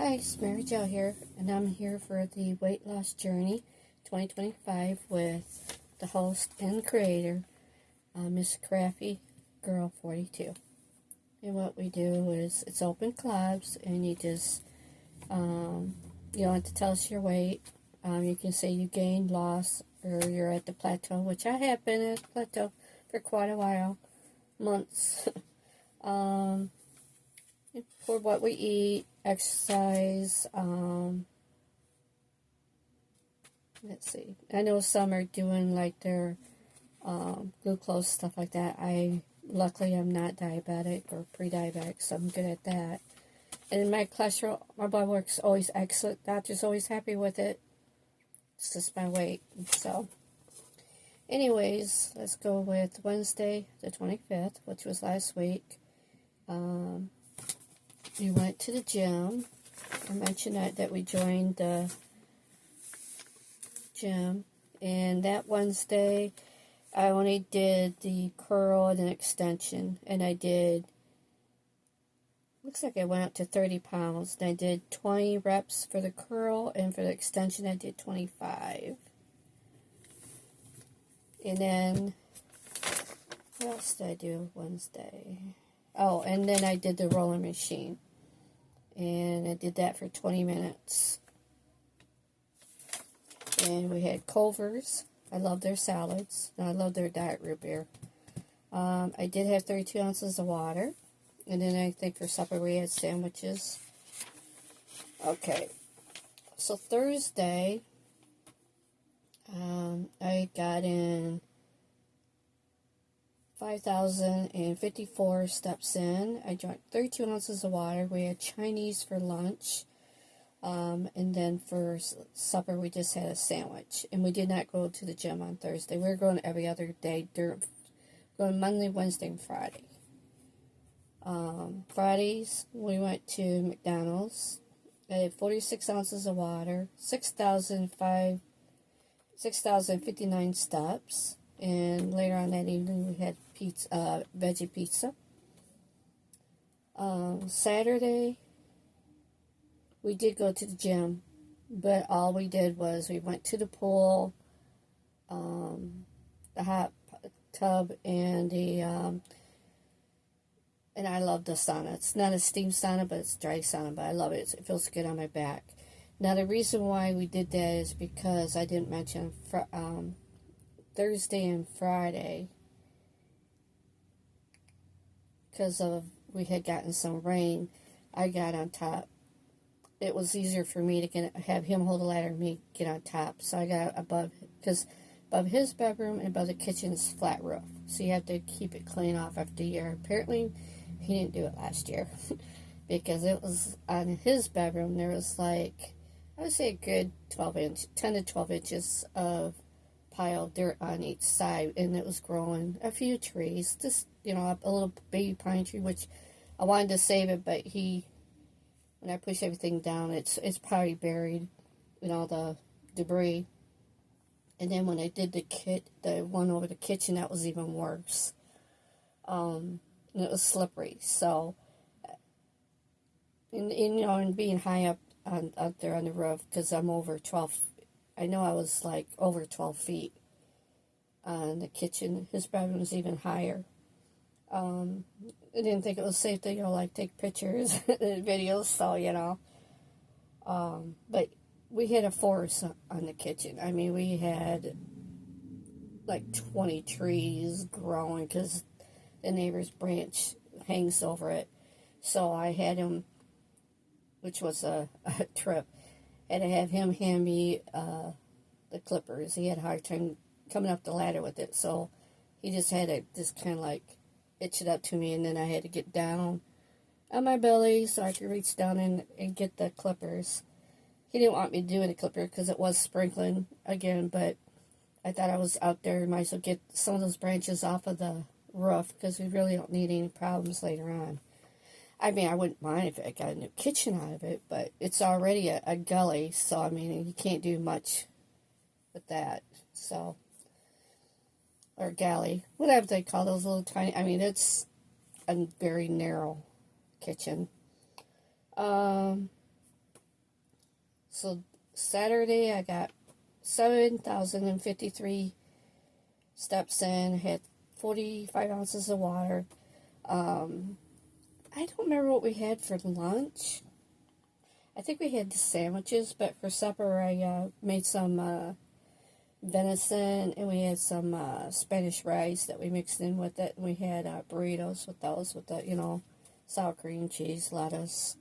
Hi, it's Mary Jo here, and I'm here for the Weight Loss Journey 2025 with the host and creator, Miss Crafty Girl 42. And what we do is it's open clubs, and you just you don't have to tell us your weight. You can say you gained, lost, or you're at the plateau, which I have been at the plateau for quite a while, months. For what we eat, exercise, let's see. I know some are doing like their glucose, stuff like that. Luckily, I'm not diabetic or pre-diabetic, so I'm good at that. And my cholesterol, my blood work's always excellent. Doctor's always happy with it. It's just my weight. So, anyways, let's go with Wednesday, the 25th, which was last week. We went to the gym. I mentioned that we joined the gym. And that Wednesday, I only did the curl and an extension. And I did, looks like I went up to 30 pounds. And I did 20 reps for the curl. And for the extension, I did 25. And then, what else did I do Wednesday? Oh, and then I did the rolling machine. And I did that for 20 minutes. And we had Culver's. I love their salads. And I love their diet root beer. I did have 32 ounces of water. And then I think for supper we had sandwiches. Okay. So Thursday, I got in 5,054 steps in. I drank 32 ounces of water. We had Chinese for lunch. And then for supper, we just had a sandwich. And we did not go to the gym on Thursday. We were going every other day. Going Monday, Wednesday, and Friday. Fridays, we went to McDonald's. I had 46 ounces of water, 6,059 steps. And later on that evening, we had pizza, veggie pizza. Saturday, we did go to the gym, but all we did was we went to the pool, the hot tub, and and I love the sauna. It's not a steam sauna, but it's dry sauna, but I love it. It feels good on my back. Now, the reason why we did that is because I didn't mention Thursday and Friday, because we had gotten some rain, I got on top. It was easier for me to have him hold the ladder and me get on top. So I got above, because above his bedroom and above the kitchen is flat roof. So you have to keep it clean off after a year. Apparently, he didn't do it last year. Because it was on his bedroom, there was like, I would say a good 10 to 12 inches of pile of dirt on each side. And it was growing a few trees. Just, a little baby pine tree, which I wanted to save it, but when I push everything down, it's probably buried in all the debris. And then when I did the one over the kitchen, that was even worse. And it was slippery. So, and being high up out there on the roof, because I'm over 12, I know I was like over 12 feet on the kitchen. His bedroom was even higher. I didn't think it was safe to, take pictures and videos, so, but we had a forest on the kitchen. I mean, we had, like, 20 trees growing, because the neighbor's branch hangs over it. So I had him, which was a trip, had to have him hand me the clippers. He had a hard time coming up the ladder with it, so he just had to just kind of, itch it up to me, and then I had to get down on my belly so I could reach down and get the clippers. He didn't want me to do any clipper because it was sprinkling again, but I thought I was out there, might as well get some of those branches off of the roof, because we really don't need any problems later on. I mean, I wouldn't mind if I got a new kitchen out of it, but it's already a gully, so I mean, you can't do much with that. So, or galley, whatever they call those little tiny, I mean, it's a very narrow kitchen. So Saturday I got 7,053 steps in, had 45 ounces of water. I don't remember what we had for lunch. I think we had the sandwiches, but for supper I made some venison, and we had some Spanish rice that we mixed in with it. And we had burritos with those, with the, sour cream, cheese, lettuce.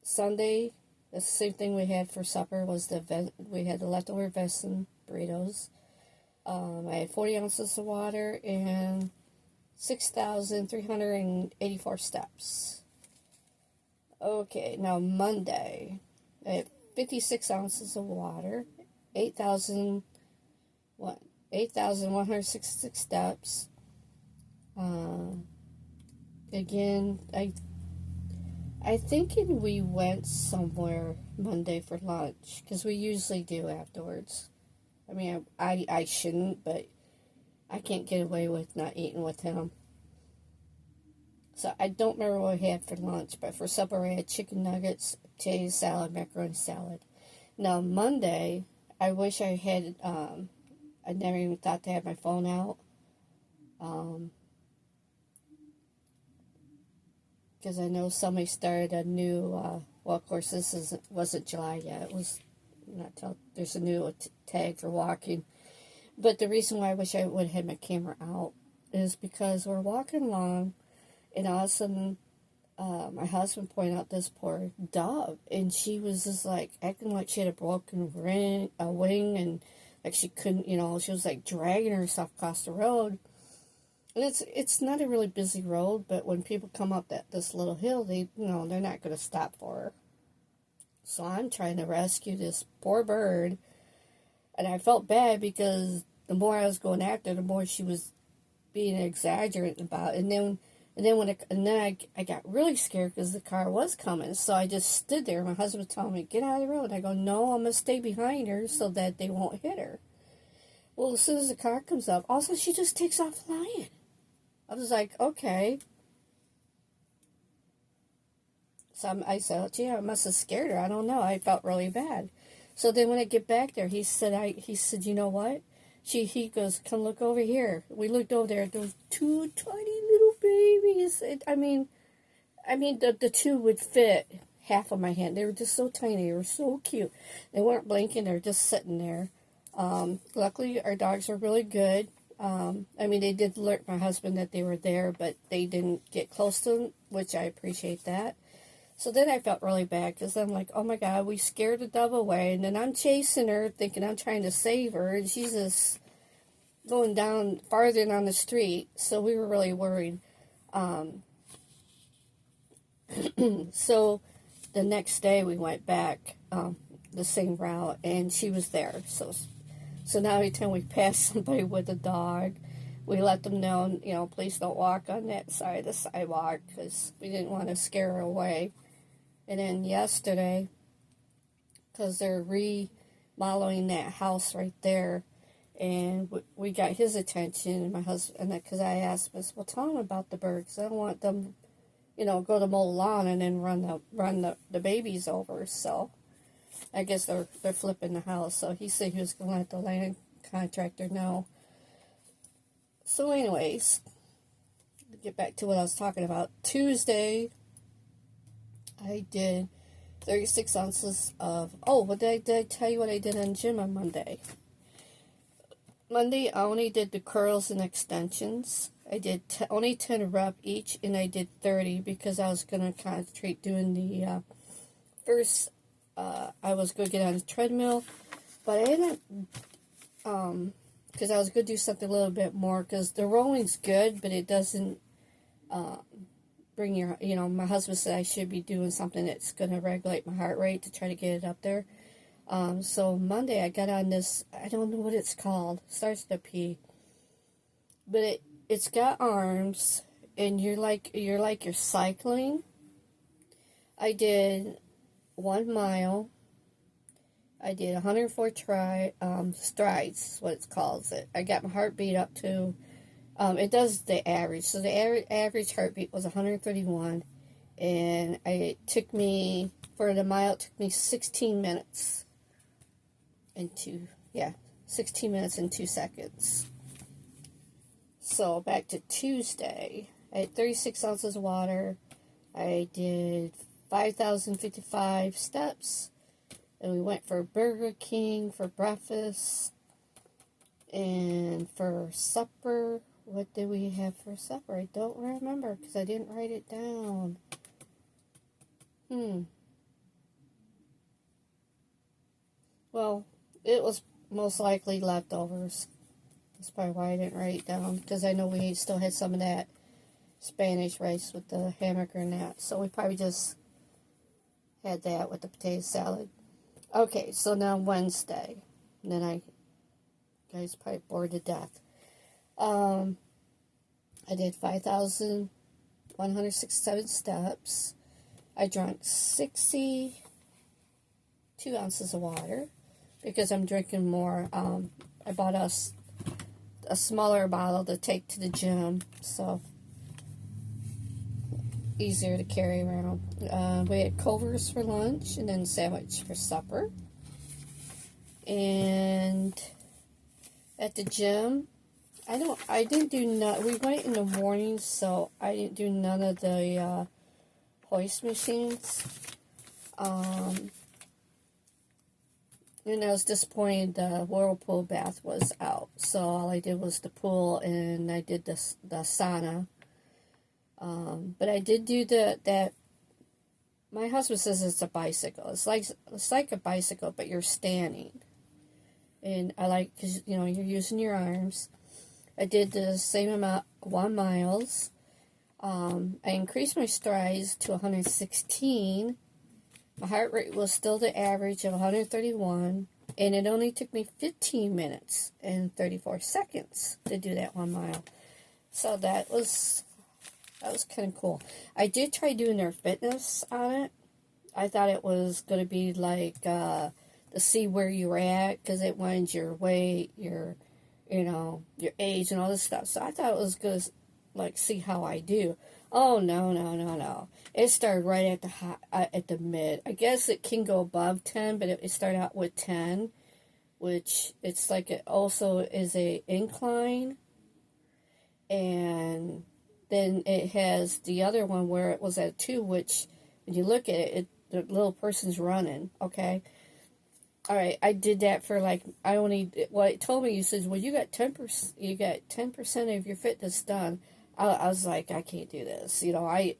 Sunday, the same thing we had for supper was we had the leftover venison burritos. I had 40 ounces of water and 6,384 steps. Okay, now Monday, I had 56 ounces of water, 8,166 steps. Again, I think we went somewhere Monday for lunch, because we usually do afterwards. I mean, I shouldn't, but I can't get away with not eating with him. So I don't remember what we had for lunch, but for supper I had chicken nuggets, potato salad, macaroni salad. Now Monday, I wish I had, I never even thought to have my phone out. Because I know somebody started a new, well, of course this wasn't July yet, it was not till, there's a new tag for walking. But the reason why I wish I would have had my camera out is because we're walking along, and all of a sudden, my husband pointed out this poor dog, and she was just like acting like she had a broken wing, and like she couldn't, she was like dragging herself across the road. And it's not a really busy road, but when people come up this little hill, they're not going to stop for her. So I'm trying to rescue this poor bird, and I felt bad because the more I was going after, the more she was being exaggerating about it. And then I got really scared because the car was coming. So I just stood there. My husband was telling me, get out of the road. I go, no, I'm going to stay behind her so that they won't hit her. Well, as soon as the car comes up, also she just takes off flying. I was like, okay. So I said, gee, I must have scared her. I don't know. I felt really bad. So then when I get back there, he said, you know what? He goes, come look over here. We looked over there. Those two tiny little babies. I mean, the two would fit half of my hand. They were just so tiny. They were so cute. They weren't blinking. They were just sitting there. Luckily, our dogs are really good. They did alert my husband that they were there, but they didn't get close to them, which I appreciate that. So then I felt really bad, because I'm like, oh my God, we scared the dove away, and then I'm chasing her, thinking I'm trying to save her, and she's just going down farther down the street, so we were really worried. So the next day we went back the same route, and she was there. So now every time we pass somebody with a dog, we let them know, please don't walk on that side of the sidewalk, because we didn't want to scare her away. And then yesterday, because they're remodeling that house right there, and we got his attention, and my husband, because I asked him, well, tell him about the birds. I don't want them, go to mow the lawn and then run the babies over. So I guess they're flipping the house. So he said he was going to let the land contractor know. So anyways, to get back to what I was talking about. Tuesday, I did 36 ounces of, did I tell you what I did in gym on Monday? Monday, I only did the curls and extensions. I did only 10 rep each, and I did 30 because I was going to concentrate doing the first, I was going to get on the treadmill, but I ended up, because I was going to do something a little bit more, because the rolling's good, but it doesn't bring your, my husband said I should be doing something that's going to regulate my heart rate to try to get it up there. So Monday I got on this, I don't know what it's called, it starts with a P, but it's got arms, and you're cycling. I did 1 mile. I did 104 strides, is what it calls it. I got my heartbeat up to, it does the average. So the average heartbeat was 131, and it took me, for the mile, it took me 16 minutes and 16 minutes and 2 seconds. So back to Tuesday, I had 36 ounces of water. I did 5,055 steps, and we went for Burger King for breakfast. And for supper, what did we have for supper? I don't remember because I didn't write it down. Well, it was most likely leftovers. That's probably why I didn't write it down, because I know we still had some of that Spanish rice with the hamburger and that. So we probably just had that with the potato salad. Okay, so now Wednesday. And then guys probably bored to death. I did 5,167 steps. I drank 62 ounces of water because I'm drinking more. I bought a smaller bottle to take to the gym, so easier to carry around. We had Culver's for lunch and then sandwich for supper. And at the gym, we went in the morning, so I didn't do none of the hoist machines. And I was disappointed the whirlpool bath was out, so all I did was the pool, and I did the sauna. But I did do that. My husband says it's a bicycle. It's like a bicycle, but you're standing. And I like, because, you're using your arms. I did the same amount, 1 miles. I increased my strides to 116. My heart rate was still the average of 131. And it only took me 15 minutes and 34 seconds to do that 1 mile. So that was kind of cool. I did try doing their fitness on it. I thought it was going to be like, to see where you're at, because it wanted your weight, your age, and all this stuff. So I thought it was good to, see how I do. Oh, no. It started right at the mid. I guess it can go above 10, but it started out with 10, which it's like it also is a incline. And then it has the other one where it was at 2, which when you look at it, the little person's running, okay? All right, I did that for it told me, you said, well, you got 10% of your fitness done. I was like, I can't do this. All I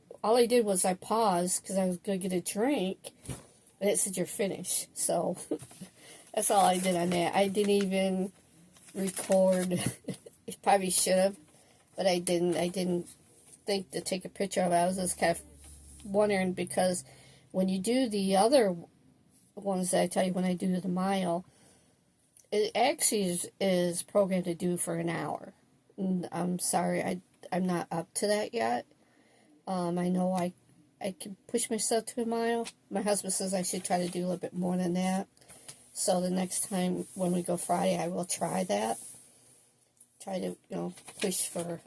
did was I paused because I was going to get a drink, and it said you're finished. So that's all I did on that. I didn't even record. I probably should have, but I didn't. I didn't think to take a picture of it. I was just kind of wondering, because when you do the other ones that I tell you, when I do the mile, it actually is programmed to do for an hour. And I'm sorry, I'm not up to that yet. I know I can push myself to a mile. My husband says I should try to do a little bit more than that. So the next time when we go Friday, I will try that. Try to, push for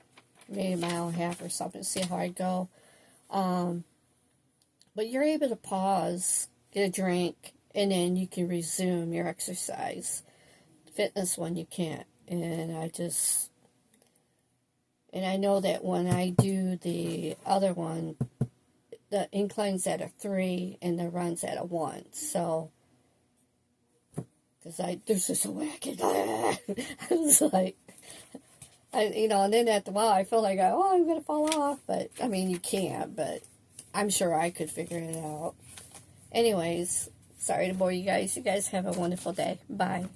maybe a mile and a half or something, see how I go. But you're able to pause, get a drink, and then you can resume your exercise. The fitness one, you can't. And I know that when I do the other one, the incline's at a 3 and the run's at a 1. So, because there's just a whack and I was like, and then at the while I feel like, I'm going to fall off. But, you can't, but I'm sure I could figure it out. Anyways, sorry to bore you guys. You guys have a wonderful day. Bye.